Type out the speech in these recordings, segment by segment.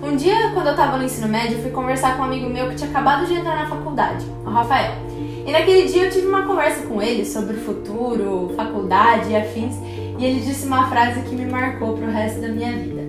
Um dia, quando eu tava no ensino médio, eu fui conversar com um amigo meu que tinha acabado de entrar na faculdade, o Rafael. E naquele dia eu tive uma conversa com ele sobre o futuro, faculdade e afins, e ele disse uma frase que me marcou pro resto da minha vida.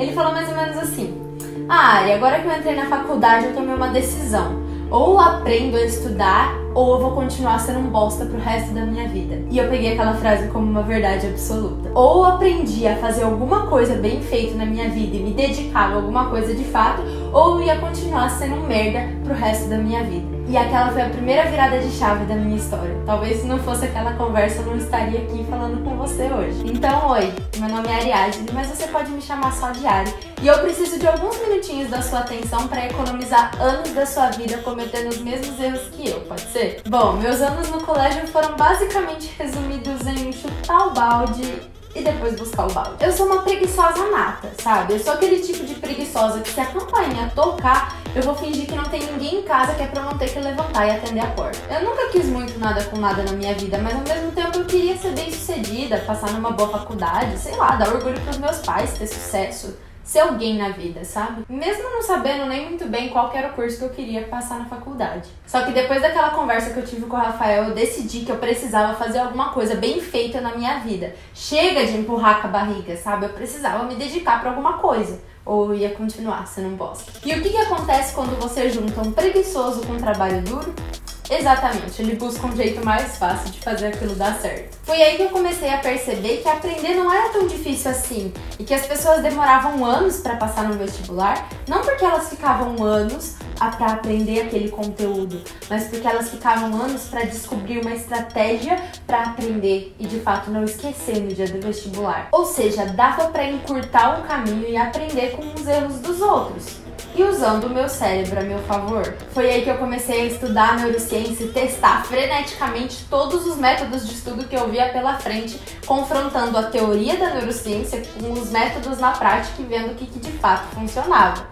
Ele falou mais ou menos assim: e agora que eu entrei na faculdade eu tomei uma decisão. Ou eu aprendo a estudar, ou eu vou continuar sendo um bosta pro resto da minha vida. E eu peguei aquela frase como uma verdade absoluta. Ou eu aprendi a fazer alguma coisa bem feita na minha vida e me dedicava a alguma coisa de fato, ou eu ia continuar sendo um merda pro resto da minha vida. E aquela foi a primeira virada de chave da minha história. Talvez se não fosse aquela conversa eu não estaria aqui falando com você hoje. Então, oi, meu nome é Ariadne, mas você pode me chamar só de Ari. E eu preciso de alguns minutinhos da sua atenção para economizar anos da sua vida cometendo os mesmos erros que eu, pode ser? Bom, meus anos no colégio foram basicamente resumidos em chutar o balde e depois buscar o balde. Eu sou uma preguiçosa nata, sabe? Eu sou aquele tipo de preguiçosa que se a campainha tocar, eu vou fingir que não tem ninguém em casa, que é pra eu não ter que levantar e atender a porta. Eu nunca quis muito nada com nada na minha vida, mas ao mesmo tempo eu queria ser bem sucedida, passar numa boa faculdade, sei lá, dar orgulho pros meus pais, ter sucesso, ser alguém na vida, sabe? Mesmo não sabendo nem muito bem qual que era o curso que eu queria passar na faculdade. Só que depois daquela conversa que eu tive com o Rafael, eu decidi que eu precisava fazer alguma coisa bem feita na minha vida. Chega de empurrar com a barriga, sabe? Eu precisava me dedicar pra alguma coisa. Ou ia continuar sendo um bosta. E o que acontece quando você junta um preguiçoso com um trabalho duro? Exatamente, ele busca um jeito mais fácil de fazer aquilo dar certo. Foi aí que eu comecei a perceber que aprender não era tão difícil assim e que as pessoas demoravam anos para passar no vestibular, não porque elas ficavam anos para aprender aquele conteúdo, mas porque elas ficavam anos para descobrir uma estratégia para aprender e de fato não esquecer no dia do vestibular. Ou seja, dava para encurtar o caminho e aprender com os erros dos outros. E usando o meu cérebro a meu favor. Foi aí que eu comecei a estudar neurociência e testar freneticamente todos os métodos de estudo que eu via pela frente, confrontando a teoria da neurociência com os métodos na prática e vendo o que de fato funcionava.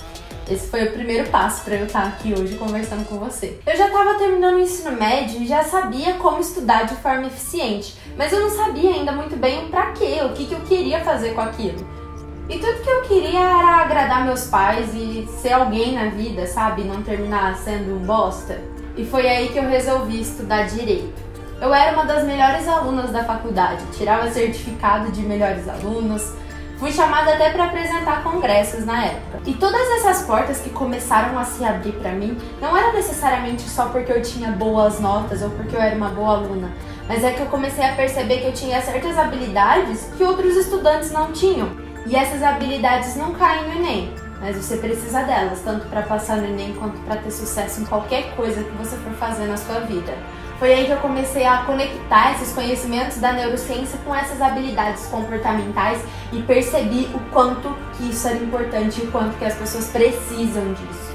Esse foi o primeiro passo para eu estar aqui hoje conversando com você. Eu já estava terminando o ensino médio e já sabia como estudar de forma eficiente, mas eu não sabia ainda muito bem para quê, o que eu queria fazer com aquilo. E tudo que eu queria era agradar meus pais e ser alguém na vida, sabe? Não terminar sendo um bosta. E foi aí que eu resolvi estudar Direito. Eu era uma das melhores alunas da faculdade, tirava certificado de melhores alunos, fui chamada até para apresentar congressos na época. E todas essas portas que começaram a se abrir para mim não era necessariamente só porque eu tinha boas notas ou porque eu era uma boa aluna, mas é que eu comecei a perceber que eu tinha certas habilidades que outros estudantes não tinham. E essas habilidades não caem no Enem, mas você precisa delas, tanto para passar no Enem quanto para ter sucesso em qualquer coisa que você for fazer na sua vida. Foi aí que eu comecei a conectar esses conhecimentos da neurociência com essas habilidades comportamentais e percebi o quanto que isso era importante e o quanto que as pessoas precisam disso.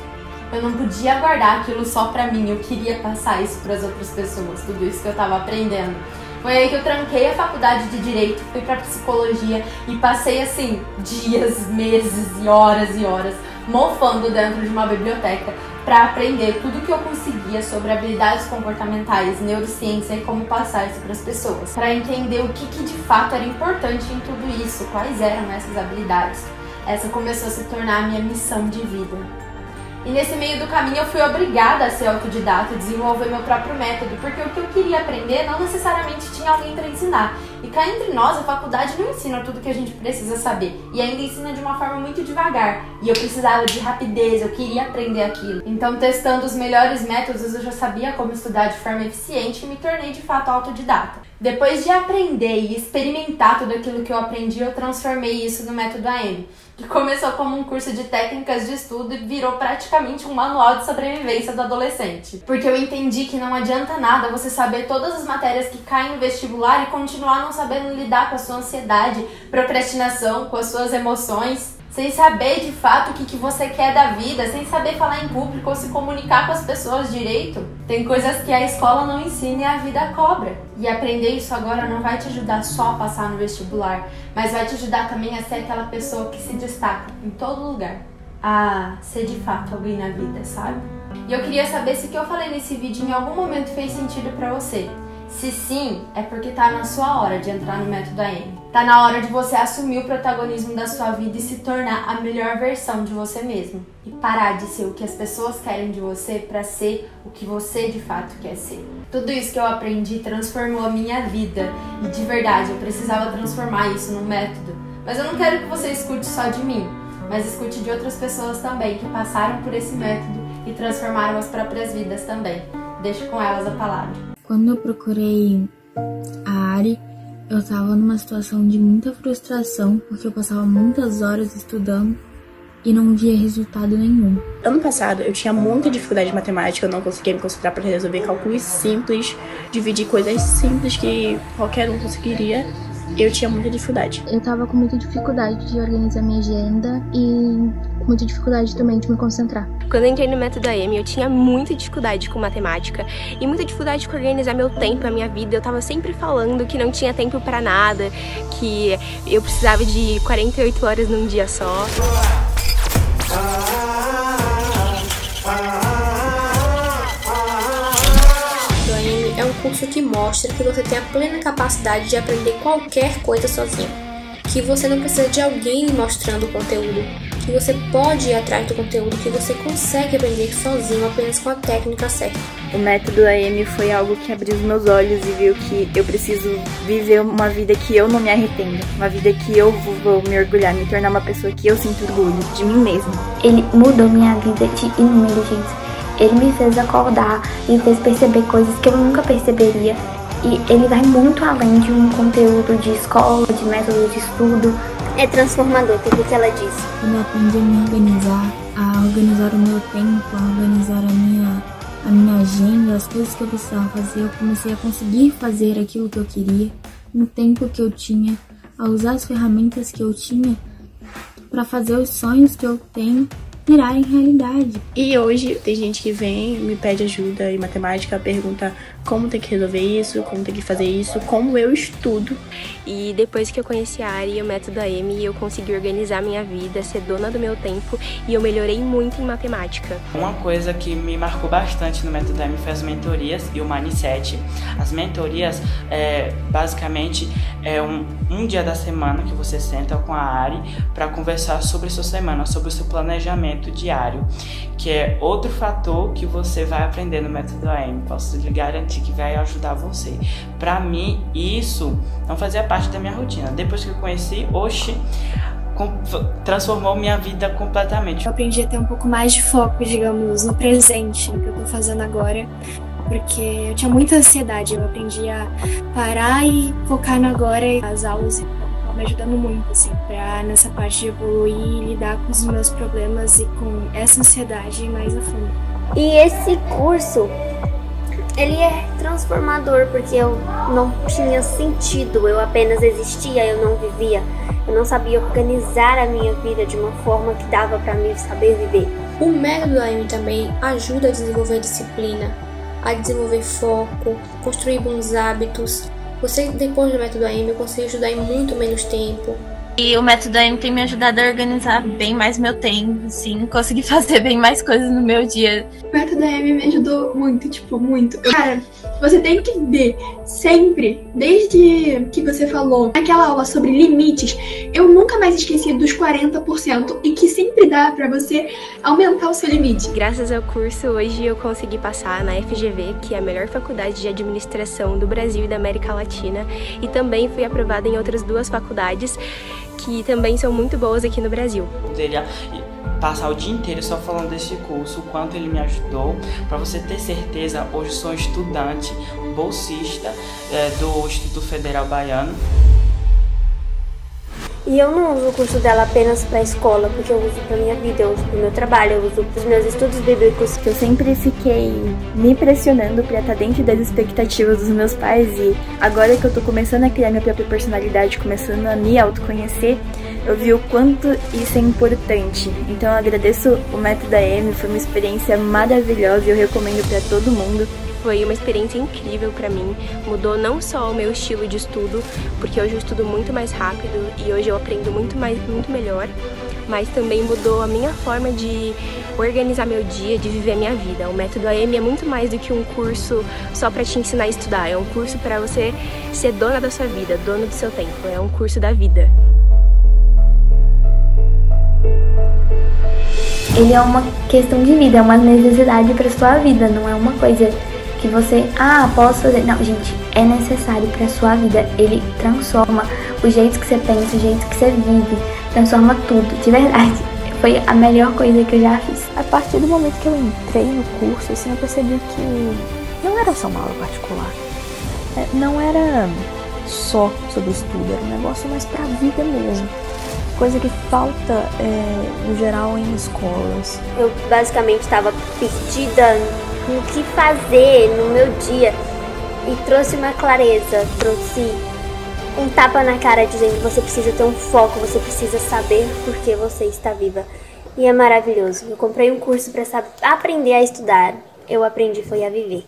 Eu não podia guardar aquilo só pra mim, eu queria passar isso para as outras pessoas, tudo isso que eu estava aprendendo. Foi aí que eu tranquei a faculdade de Direito, fui pra Psicologia e passei assim dias, meses e horas mofando dentro de uma biblioteca para aprender tudo que eu conseguia sobre habilidades comportamentais, neurociência e como passar isso para as pessoas, para entender o que de fato era importante em tudo isso, quais eram essas habilidades. Essa começou a se tornar a minha missão de vida. E nesse meio do caminho eu fui obrigada a ser autodidata e desenvolver meu próprio método, porque o que eu queria aprender não necessariamente tinha alguém para ensinar. E cá entre nós, a faculdade não ensina tudo que a gente precisa saber, e ainda ensina de uma forma muito devagar. E eu precisava de rapidez, eu queria aprender aquilo. Então, testando os melhores métodos, eu já sabia como estudar de forma eficiente e me tornei de fato autodidata. Depois de aprender e experimentar tudo aquilo que eu aprendi, eu transformei isso no método AM, que começou como um curso de técnicas de estudo e virou praticamente um manual de sobrevivência do adolescente. Porque eu entendi que não adianta nada você saber todas as matérias que caem no vestibular e continuar não sabendo lidar com a sua ansiedade, procrastinação, com as suas emoções, sem saber de fato o que você quer da vida, sem saber falar em público ou se comunicar com as pessoas direito. Tem coisas que a escola não ensina e a vida cobra. E aprender isso agora não vai te ajudar só a passar no vestibular, mas vai te ajudar também a ser aquela pessoa que se destaca em todo lugar. A ser de fato alguém na vida, sabe? E eu queria saber se o que eu falei nesse vídeo em algum momento fez sentido pra você. Se sim, é porque tá na sua hora de entrar no método AM. Tá na hora de você assumir o protagonismo da sua vida e se tornar a melhor versão de você mesmo. E parar de ser o que as pessoas querem de você para ser o que você de fato quer ser. Tudo isso que eu aprendi transformou a minha vida. E de verdade, eu precisava transformar isso num método. Mas eu não quero que você escute só de mim, mas escute de outras pessoas também que passaram por esse método e transformaram as próprias vidas também. Deixo com elas a palavra. Quando eu procurei a Ari, eu estava numa situação de muita frustração, porque eu passava muitas horas estudando e não via resultado nenhum. Ano passado eu tinha muita dificuldade de matemática, eu não conseguia me concentrar para resolver cálculos simples, dividir coisas simples que qualquer um conseguiria. Eu tinha muita dificuldade. Eu tava com muita dificuldade de organizar minha agenda e com muita dificuldade também de me concentrar. Quando eu entrei no método AM, eu tinha muita dificuldade com matemática e muita dificuldade com organizar meu tempo, a minha vida. Eu tava sempre falando que não tinha tempo pra nada, que eu precisava de 48 horas num dia só. É um curso que mostra que você tem a plena capacidade de aprender qualquer coisa sozinho, que você não precisa de alguém mostrando o conteúdo, que você pode ir atrás do conteúdo, que você consegue aprender sozinho apenas com a técnica certa. O método AM foi algo que abriu os meus olhos e viu que eu preciso viver uma vida que eu não me arrependo, uma vida que eu vou me orgulhar, me tornar uma pessoa que eu sinto orgulho de mim mesma. Ele mudou minha vida de inúmeros jeitos. Ele me fez acordar, me fez perceber coisas que eu nunca perceberia. E ele vai muito além de um conteúdo de escola, de método de estudo. É transformador, tudo que ela disse. Quando eu aprendi a me organizar, a organizar o meu tempo, a organizar a minha agenda, as coisas que eu precisava fazer, eu comecei a conseguir fazer aquilo que eu queria, no tempo que eu tinha, a usar as ferramentas que eu tinha para fazer os sonhos que eu tenho virarem realidade. E hoje tem gente que vem, me pede ajuda em matemática, pergunta como tem que resolver isso, como tem que fazer isso, como eu estudo. E depois que eu conheci a Ari e o método AM, eu consegui organizar minha vida, ser dona do meu tempo e eu melhorei muito em matemática. Uma coisa que me marcou bastante no método AM foi as mentorias e o mindset. As mentorias, basicamente, é um dia da semana que você senta com a Ari para conversar sobre a sua semana, sobre o seu planejamento diário, que é outro fator que você vai aprender no método AM. Posso lhe garantir que vai ajudar você. Para mim, isso não fazia parte da minha rotina. Depois que eu conheci, transformou minha vida completamente. Eu aprendi a ter um pouco mais de foco, digamos, no presente, no que eu tô fazendo agora, porque eu tinha muita ansiedade. Eu aprendi a parar e focar no agora, e as aulas estão me ajudando muito, assim, pra nessa parte de evoluir e lidar com os meus problemas e com essa ansiedade mais a fundo. E esse curso, ele é transformador, porque eu não tinha sentido, eu apenas existia, eu não vivia, eu não sabia organizar a minha vida de uma forma que dava pra mim saber viver. O método AM também ajuda a desenvolver disciplina, a desenvolver foco, construir bons hábitos. Você, depois do método AM, consegue ajudar em muito menos tempo. E o método AM tem me ajudado a organizar bem mais meu tempo, assim, conseguir fazer bem mais coisas no meu dia. O método AM me ajudou muito, muito. Cara, você tem que ver sempre, desde que você falou naquela aula sobre limites, eu nunca mais esqueci dos 40% e que sempre dá pra você aumentar o seu limite. Graças ao curso, hoje eu consegui passar na FGV, que é a melhor faculdade de administração do Brasil e da América Latina, e também fui aprovada em outras 2 faculdades que também são muito boas aqui no Brasil. Poderia passar o dia inteiro só falando desse curso, o quanto ele me ajudou. Para você ter certeza, hoje eu sou um estudante, bolsista do Instituto Federal Baiano. E eu não uso o curso dela apenas para a escola, porque eu uso para minha vida, eu uso para o meu trabalho, eu uso para os meus estudos bíblicos. Eu sempre fiquei me pressionando para estar dentro das expectativas dos meus pais, e agora que eu tô começando a criar minha própria personalidade, começando a me autoconhecer, eu vi o quanto isso é importante. Então eu agradeço o método AM, foi uma experiência maravilhosa e eu recomendo para todo mundo. Foi uma experiência incrível pra mim, mudou não só o meu estilo de estudo, porque hoje eu estudo muito mais rápido e hoje eu aprendo muito melhor, mas também mudou a minha forma de organizar meu dia, de viver a minha vida. O método AM é muito mais do que um curso só para te ensinar a estudar, é um curso para você ser dona da sua vida, dono do seu tempo, é um curso da vida. Ele é uma questão de vida, é uma necessidade para sua vida, não é uma coisa que você, posso fazer. Não, gente, é necessário para sua vida. Ele transforma o jeito que você pensa, o jeito que você vive, transforma tudo, de verdade. Foi a melhor coisa que eu já fiz. A partir do momento que eu entrei no curso, assim, eu percebi que não era só uma aula particular. Não era só sobre estudo, era um negócio mais pra vida mesmo. Coisa que falta, no geral, em escolas. Eu basicamente estava perdida no que fazer no meu dia e trouxe uma clareza, trouxe um tapa na cara dizendo: você precisa ter um foco, você precisa saber por que você está viva. E é maravilhoso. Eu comprei um curso para aprender a estudar. Eu aprendi foi a viver.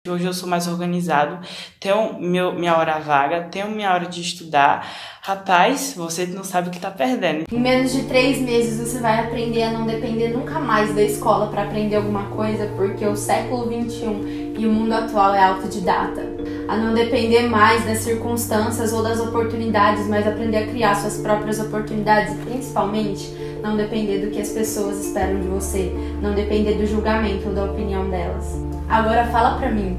Hoje eu sou mais organizado, tenho minha hora vaga, tenho minha hora de estudar. Rapaz, você não sabe o que tá perdendo. Em menos de 3 meses você vai aprender a não depender nunca mais da escola para aprender alguma coisa, porque o século XXI e o mundo atual é autodidata. A não depender mais das circunstâncias ou das oportunidades, mas aprender a criar suas próprias oportunidades e principalmente não depender do que as pessoas esperam de você, não depender do julgamento ou da opinião delas. Agora fala pra mim,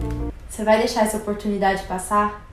você vai deixar essa oportunidade passar?